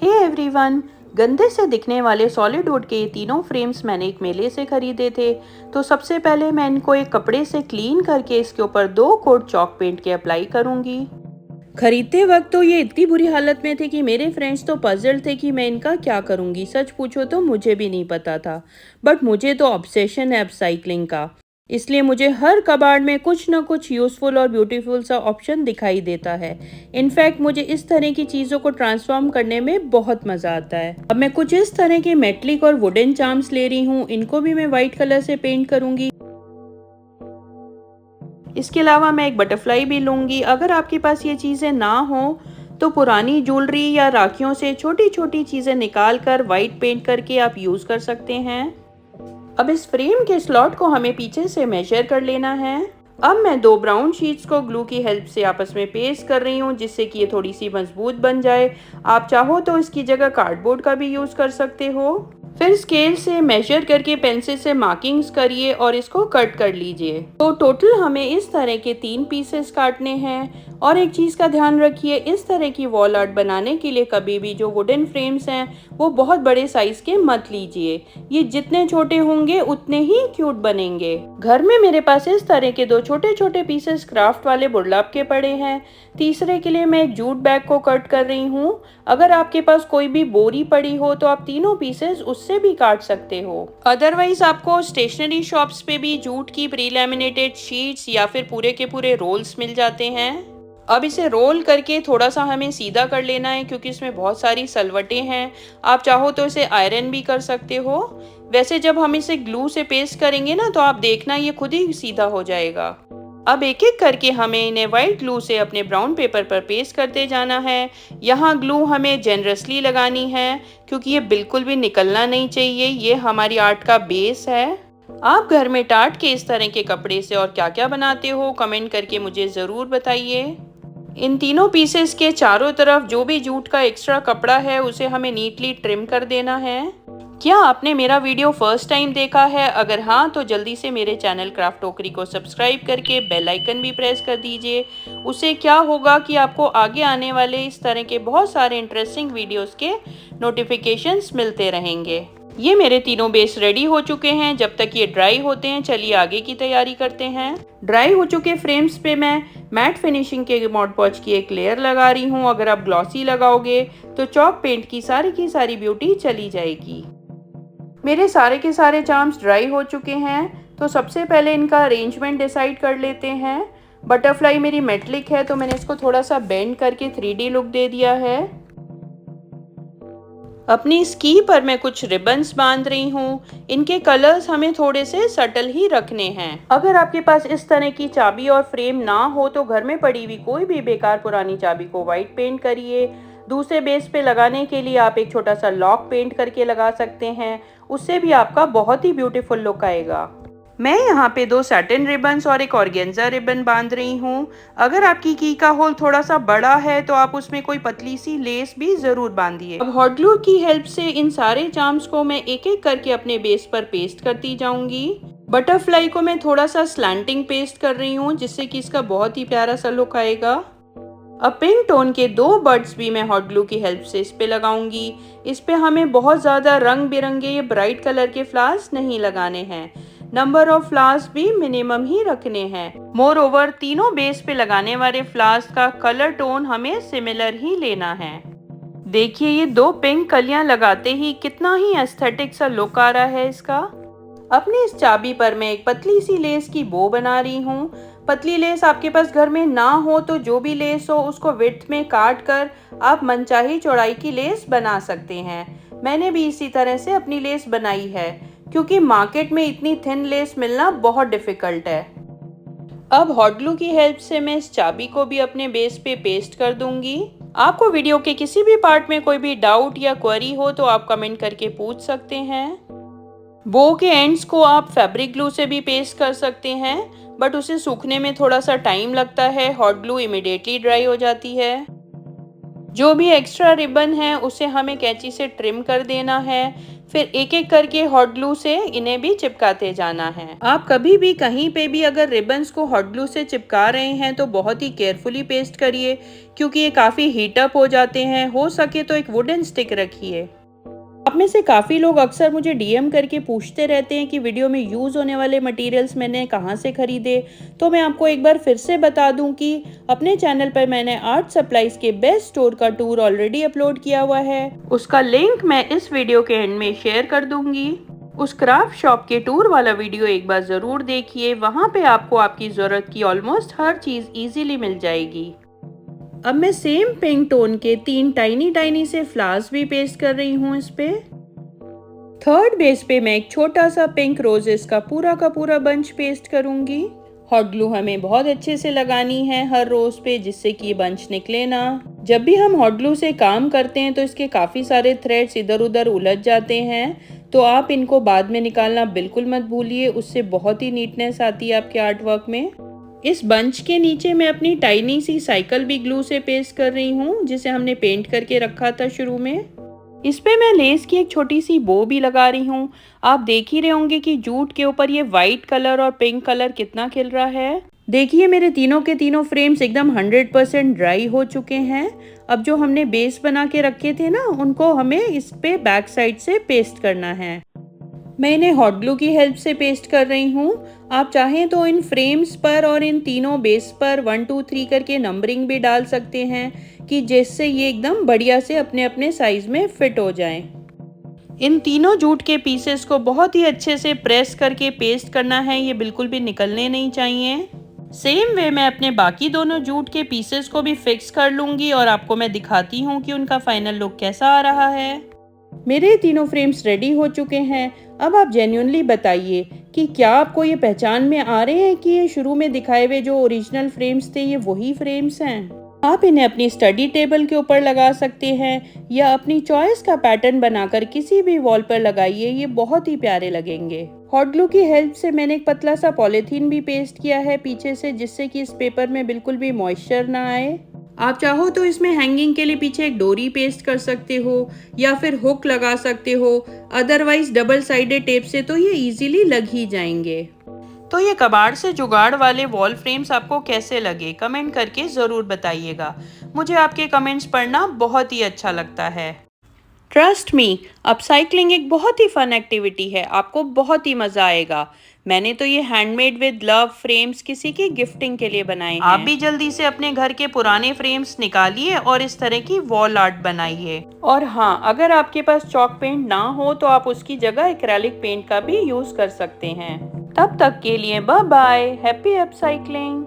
Hey everyone, गंदे से दिखने वाले सॉलिड वुड के ये तीनों फ्रेम्स मैंने एक मेले से खरीदे थे। तो सबसे पहले मैं इनको एक कपड़े से क्लीन करके इसके ऊपर 2 कोट चॉक पेंट के अप्लाई करूंगी। खरीदते वक्त तो ये इतनी बुरी हालत में थे कि मेरे फ्रेंड्स तो पजल थे कि मैं इनका क्या करूंगी। सच पूछो तो मुझे भी नहीं पता था, बट मुझे तो ऑब्सेशन है अपसाइक्लिंग का। इसलिए मुझे हर कबाड़ में कुछ ना कुछ यूज़फुल और ब्यूटीफुल सा ऑप्शन दिखाई देता है। इनफैक्ट मुझे इस तरह की चीज़ों को ट्रांसफॉर्म करने में बहुत मज़ा आता है। अब मैं कुछ इस तरह के मेटलिक और वुडन चार्म्स ले रही हूँ। इनको भी मैं वाइट कलर से पेंट करूँगी। इसके अलावा मैं एक बटरफ्लाई भी लूँगी। अगर आपके पास ये चीज़ें ना हो तो पुरानी ज्वेलरी या राखियों से छोटी छोटी चीज़ें निकाल कर वाइट पेंट करके आप यूज़ कर सकते हैं। अब इस फ्रेम के स्लॉट को हमें पीछे से मेजर कर लेना है। अब मैं 2 ब्राउन शीट्स को ग्लू की हेल्प से आपस में पेस्ट कर रही हूँ, जिससे कि ये थोड़ी सी मजबूत बन जाए। आप चाहो तो इसकी जगह कार्डबोर्ड का भी यूज़ कर सकते हो। फिर स्केल से मेजर करके पेंसिल से मार्किंग्स करिए और इसको कट कर लीजिए। तो टोटल हमें इस तरह के 3 पीसेस काटने हैं। और एक चीज़ का ध्यान रखिए, इस तरह की वॉल आर्ट बनाने के लिए कभी भी जो वुडन फ्रेम्स हैं वो बहुत बड़े साइज़ के मत लीजिए। ये जितने छोटे होंगे उतने ही क्यूट बनेंगे। घर में मेरे पास इस तरह के 2 छोटे छोटे पीसेस क्राफ्ट वाले बुरलाप के पड़े हैं। तीसरे के लिए मैं एक जूट बैग को कट कर रही हूँ। अगर आपके पास कोई भी बोरी पड़ी हो तो आप 3 पीसेस उससे भी काट सकते हो। अदरवाइज आपको स्टेशनरी शॉप्स पे भी जूट की प्री लैमिनेटेड शीट्स या फिर पूरे के पूरे रोल्स मिल जाते हैं। अब इसे रोल करके थोड़ा सा हमें सीधा कर लेना है, क्योंकि इसमें बहुत सारी सलवटें हैं। आप चाहो तो इसे आयरन भी कर सकते हो। वैसे जब हम इसे ग्लू से पेस्ट करेंगे ना, तो आप देखना ये खुद ही सीधा हो जाएगा। अब एक एक करके हमें इन्हें वाइट ग्लू से अपने ब्राउन पेपर पर पेस्ट करते जाना है। यहाँ ग्लू हमें जेनरसली लगानी है, क्योंकि ये बिल्कुल भी निकलना नहीं चाहिए। ये हमारी आर्ट का बेस है। आप घर में टाट के इस तरह के कपड़े से और क्या क्या बनाते हो, कमेंट करके मुझे ज़रूर बताइए। इन तीनों पीसेस के चारों तरफ जो भी जूट का एक्स्ट्रा कपड़ा है उसे हमें नीटली ट्रिम कर देना है। क्या आपने मेरा वीडियो फर्स्ट टाइम देखा है? अगर हाँ तो जल्दी से मेरे चैनल क्राफ्ट टोकरी को सब्सक्राइब करके बेल आइकन भी प्रेस कर दीजिए। उससे क्या होगा कि आपको आगे आने वाले इस तरह के बहुत सारे इंटरेस्टिंग वीडियोस के नोटिफिकेशंस मिलते रहेंगे। ये मेरे तीनों बेस रेडी हो चुके हैं। जब तक ये ड्राई होते हैं चलिए आगे की तैयारी करते हैं। ड्राई हो चुके फ्रेम्स पे मैं मैट फिनिशिंग के मॉड पॉच की एक लेयर लगा रही हूँ। अगर आप ग्लॉसी लगाओगे तो चॉक पेंट की सारी ब्यूटी चली जाएगी। मेरे सारे के सारे चार्म्स ड्राई हो चुके हैं, तो सबसे पहले इनका अरेंजमेंट डिसाइड कर लेते हैं। बटरफ्लाई मेरी मेटलिक है, तो मैंने इसको थोड़ा सा बेंड करके 3D लुक दे दिया है। अपनी स्की पर मैं कुछ रिबन्स बांध रही हूँ। इनके कलर्स हमें थोड़े से सटल ही रखने हैं। अगर आपके पास इस तरह की चाबी और फ्रेम ना हो तो घर में पड़ी हुई कोई भी बेकार पुरानी चाबी को वाइट पेंट करिए। दूसरे बेस पे लगाने के लिए आप एक छोटा सा लॉक पेंट करके लगा सकते हैं। उससे भी आपका बहुत ही ब्यूटीफुल लुक आएगा। मैं यहाँ पे 2 सैटिन रिबन्स और एक ऑर्गेन्जा रिबन बांध रही हूँ। अगर आपकी की का होल थोड़ा सा बड़ा है तो आप उसमें कोई पतली सी लेस भी ज़रूर बांधिए। अब हॉट ग्लू की हेल्प से इन सारे चार्म्स को मैं एक एक करके अपने बेस पर पेस्ट करती जाऊंगी। बटरफ्लाई को मैं थोड़ा सा स्लैंटिंग पेस्ट कर रही हूँ, जिससे कि इसका बहुत ही प्यारा सा लुक आएगा। अब पिंक टोन के 2 बर्ड्स भी मैं हॉट ग्लू की हेल्प से इस पे लगाऊंगी। इस पे हमें बहुत ज़्यादा रंग बिरंगे ये ब्राइट कलर के फ्लावर्स नहीं लगाने हैं। नंबर ऑफ फ्लावर्स भी मिनिमम ही रखने हैं। मोर ओवर तीनों बेस पे लगाने वाले फ्लावर्स का कलर टोन हमें सिमिलर ही लेना है। देखिए ये 2 पिंक कलियां लगाते ही कितना ही एस्थेटिक सा लुक आ रहा है इसका। अपनी इस चाबी पर मैं एक पतली सी लेस की बो बना रही हूँ। पतली लेस आपके पास घर में ना हो तो जो भी लेस हो उसको विड्थ में काट कर आप मनचाही चौड़ाई की लेस बना सकते हैं। मैंने भी इसी तरह से अपनी लेस बनाई है, क्योंकि मार्केट में इतनी थिन लेस मिलना बहुत डिफिकल्ट है। अब हॉट ग्लू की हेल्प से मैं इस चाबी को भी अपने बेस पे पेस्ट कर दूंगी। आपको वीडियो के किसी भी पार्ट में कोई भी डाउट या क्वेरी हो तो आप कमेंट करके पूछ सकते हैं। बो के एंड्स को आप फैब्रिक ग्लू से भी पेस्ट कर सकते हैं, बट उसे सूखने में थोड़ा सा टाइम लगता है। हॉट ग्लू इमिडिएटली ड्राई हो जाती है। जो भी एक्स्ट्रा रिबन है उसे हमें कैंची से ट्रिम कर देना है। फिर एक एक करके हॉट ग्लू से इन्हें भी चिपकाते जाना है। आप कभी भी कहीं पे भी अगर रिबन्स को हॉट ग्लू से चिपका रहे हैं तो बहुत ही केयरफुली पेस्ट करिए, क्योंकि ये काफ़ी हीट अप हो जाते हैं। हो सके तो एक वुडन स्टिक रखिए। आप में से काफ़ी लोग अक्सर मुझे डीएम करके पूछते रहते हैं कि वीडियो में यूज़ होने वाले मटेरियल्स मैंने कहाँ से ख़रीदे। तो मैं आपको एक बार फिर से बता दूं कि अपने चैनल पर मैंने आर्ट सप्लाईज के बेस्ट स्टोर का टूर ऑलरेडी अपलोड किया हुआ है। उसका लिंक मैं इस वीडियो के एंड में शेयर कर दूंगी। उस क्राफ्ट शॉप के टूर वाला वीडियो एक बार ज़रूर देखिए। वहाँ पे आपको आपकी ज़रूरत की ऑलमोस्ट हर चीज़ ईजीली मिल जाएगी। अब मैं सेम पिंक टोन के 3 टाइनी से फ्लावर्स भी पेस्ट कर रही हूँ इस पे। थर्ड बेस पे मैं एक छोटा सा पिंक रोजेस का पूरा बंच पेस्ट करूंगी। हॉट ग्लू हमें बहुत अच्छे से लगानी है हर रोज पे, जिससे कि ये बंच निकले ना। जब भी हम हॉट ग्लू से काम करते हैं तो इसके काफ़ी सारे थ्रेड्स इधर उधर उलझ जाते हैं, तो आप इनको बाद में निकालना बिल्कुल मत भूलिए। उससे बहुत ही नीटनेस आती है आपके आर्ट वर्क में। इस बंच के नीचे मैं अपनी टाइनी सी साइकिल भी ग्लू से पेस्ट कर रही हूँ, जिसे हमने पेंट करके रखा था शुरू में। इस पे मैं लेस की एक छोटी सी बो भी लगा रही हूँ। आप देख ही रहे होंगे कि जूट के ऊपर ये वाइट कलर और पिंक कलर कितना खिल रहा है। देखिए मेरे तीनों के तीनों फ्रेम्स एकदम 100% ड्राई हो चुके हैं। अब जो हमने बेस बना के रखे थे ना, उनको हमें इस पे बैक साइड से पेस्ट करना है। मैं इन्हें हॉट ग्लू की हेल्प से पेस्ट कर रही हूँ। आप चाहें तो इन फ्रेम्स पर और इन तीनों बेस पर 1 2 3 करके नंबरिंग भी डाल सकते हैं, कि जिससे ये एकदम बढ़िया से अपने अपने साइज में फिट हो जाएं। इन तीनों जूट के पीसेस को बहुत ही अच्छे से प्रेस करके पेस्ट करना है, ये बिल्कुल भी निकलने नहीं चाहिए। सेम वे मैं अपने बाकी दोनों जूट के पीसेस को भी फिक्स कर लूँगी और आपको मैं दिखाती हूँ कि उनका फाइनल लुक कैसा आ रहा है। मेरे तीनों फ्रेम्स रेडी हो चुके हैं। अब आप जेन्युइनली बताइए कि क्या आपको ये पहचान में आ रहे हैं कि ये शुरू में दिखाए हुए जो ओरिजिनल फ्रेम्स थे ये वही फ्रेम्स हैं। आप इन्हें अपनी स्टडी टेबल के ऊपर लगा सकते हैं या अपनी चॉइस का पैटर्न बनाकर किसी भी वॉल पर लगाइए, ये बहुत ही प्यारे लगेंगे। हॉट ग्लू की हेल्प से मैंने एक पतला सा पॉलीथीन भी पेस्ट किया है पीछे से, जिससे कि इस पेपर में बिल्कुल भी मॉइस्चर ना आए। आप चाहो तो इसमें हैंगिंग के लिए पीछे एक डोरी पेस्ट कर सकते हो या फिर हुक लगा सकते हो। अदरवाइज डबल साइडेड टेप से तो ये इजीली लग ही जाएंगे। तो ये कबाड़ से जुगाड़ वाले वॉल फ्रेम्स आपको कैसे लगे, कमेंट करके ज़रूर बताइएगा। मुझे आपके कमेंट्स पढ़ना बहुत ही अच्छा लगता है। ट्रस्ट मी, अपसाइक्लिंग एक बहुत ही फन एक्टिविटी है, आपको बहुत ही मज़ा आएगा। मैंने तो ये हैंडमेड विद लव फ्रेम्स किसी की गिफ्टिंग के लिए बनाए हैं। आप भी जल्दी से अपने घर के पुराने फ्रेम्स निकालिए और इस तरह की वॉल आर्ट बनाइए। और हाँ, अगर आपके पास चॉक पेंट ना हो तो आप उसकी जगह एक्रेलिक पेंट का भी यूज़ कर सकते हैं। तब तक के लिए बाय बाय, हैप्पी अपसाइक्लिंग।